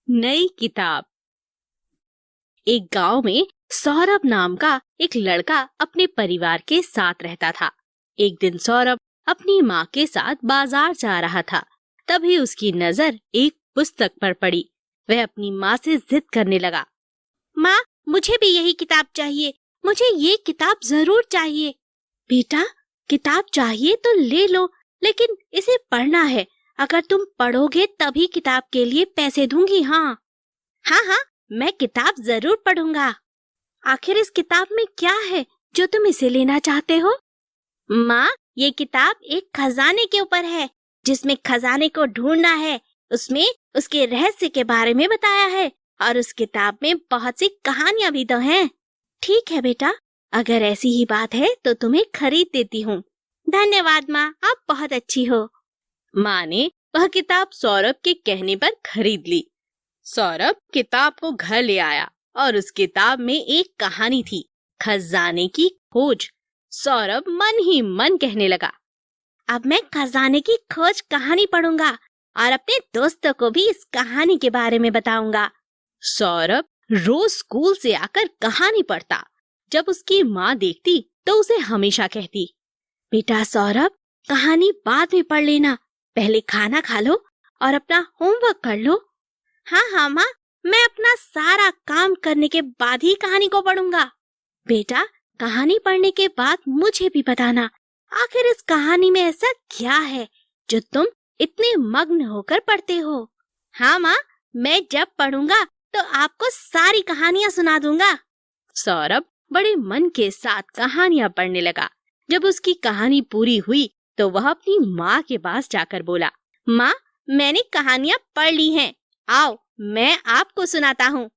नई किताब। एक गांव में सौरभ नाम का एक लड़का अपने परिवार के साथ रहता था। एक दिन सौरभ अपनी माँ के साथ बाजार जा रहा था। तभी उसकी नजर एक पुस्तक पर पड़ी। वह अपनी माँ से जिद करने लगा, माँ, मुझे भी यही किताब चाहिए, मुझे ये किताब जरूर चाहिए। बेटा, किताब चाहिए तो ले लो, लेकिन इसे पढ़ना है। अगर तुम पढ़ोगे तभी किताब के लिए पैसे दूंगी। हाँ हाँ, मैं किताब जरूर पढ़ूंगा। आखिर इस किताब में क्या है जो तुम इसे लेना चाहते हो? माँ, ये किताब एक खजाने के ऊपर है, जिसमें खजाने को ढूंढना है। उसमें उसके रहस्य के बारे में बताया है और उस किताब में बहुत सी कहानियां भी तो हैं। ठीक है बेटा, अगर ऐसी ही बात है तो तुम्हें खरीद देती हूँ। धन्यवाद माँ, आप बहुत अच्छी हो। माँ ने वह किताब सौरभ के कहने पर खरीद ली। सौरभ किताब को घर ले आया और उस किताब में एक कहानी थी, खजाने की खोज। सौरभ मन ही मन कहने लगा, अब मैं खजाने की खोज कहानी पढ़ूंगा और अपने दोस्तों को भी इस कहानी के बारे में बताऊंगा। सौरभ रोज स्कूल से आकर कहानी पढ़ता। जब उसकी माँ देखती तो उसे हमेशा कहती, बेटा सौरभ, कहानी बाद में पढ़ लेना, पहले खाना खा लो और अपना होमवर्क कर लो। हाँ माँ, मैं अपना सारा काम करने के बाद ही कहानी को पढ़ूंगा। बेटा, कहानी पढ़ने के बाद मुझे भी बताना, आखिर इस कहानी में ऐसा क्या है जो तुम इतने मग्न होकर पढ़ते हो। हाँ माँ, मैं जब पढ़ूंगा तो आपको सारी कहानियाँ सुना दूंगा। सौरभ बड़े मन के साथ कहानियाँ पढ़ने लगा। जब उसकी कहानी पूरी हुई तो वह अपनी माँ के पास जाकर बोला, माँ, मैंने कहानियाँ पढ़ ली हैं, आओ मैं आपको सुनाता हूँ।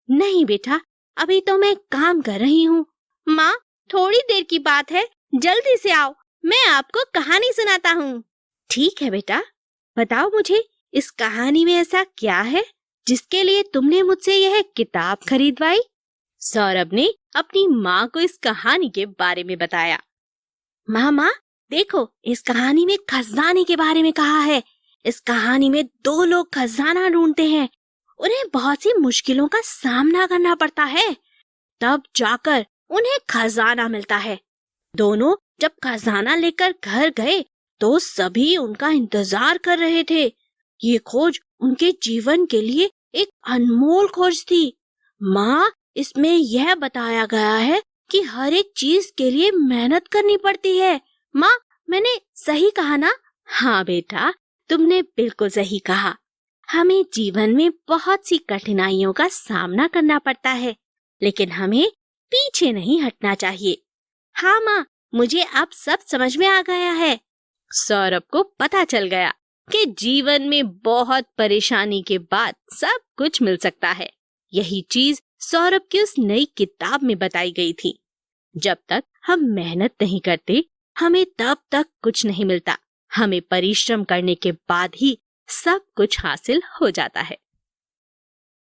नहीं बेटा, अभी तो मैं काम कर रही हूँ। माँ, थोड़ी देर की बात है, जल्दी से आओ, मैं आपको कहानी सुनाता हूँ। ठीक है बेटा, बताओ मुझे, इस कहानी में ऐसा क्या है जिसके लिए तुमने मुझसे यह किताब खरीदवाई? सौरभ ने अपनी माँ को इस कहानी के बारे में बताया। माँ, देखो, इस कहानी में खजाने के बारे में कहा है। इस कहानी में दो लोग खजाना ढूंढते हैं। उन्हें बहुत सी मुश्किलों का सामना करना पड़ता है, तब जाकर उन्हें खजाना मिलता है। दोनों जब खजाना लेकर घर गए तो सभी उनका इंतजार कर रहे थे। ये खोज उनके जीवन के लिए एक अनमोल खोज थी। माँ, इसमें यह बताया गया है कि हर एक चीज के लिए मेहनत करनी पड़ती है। माँ, मैंने सही कहा ना? हाँ बेटा, तुमने बिल्कुल सही कहा। हमें जीवन में बहुत सी कठिनाइयों का सामना करना पड़ता है, लेकिन हमें पीछे नहीं हटना चाहिए। हाँ माँ, मुझे अब सब समझ में आ गया है। सौरभ को पता चल गया कि जीवन में बहुत परेशानी के बाद सब कुछ मिल सकता है। यही चीज सौरभ की उस नई किताब में बताई गई थी। जब तक हम मेहनत नहीं करते, हमें तब तक कुछ नहीं मिलता। हमें परिश्रम करने के बाद ही सब कुछ हासिल हो जाता है।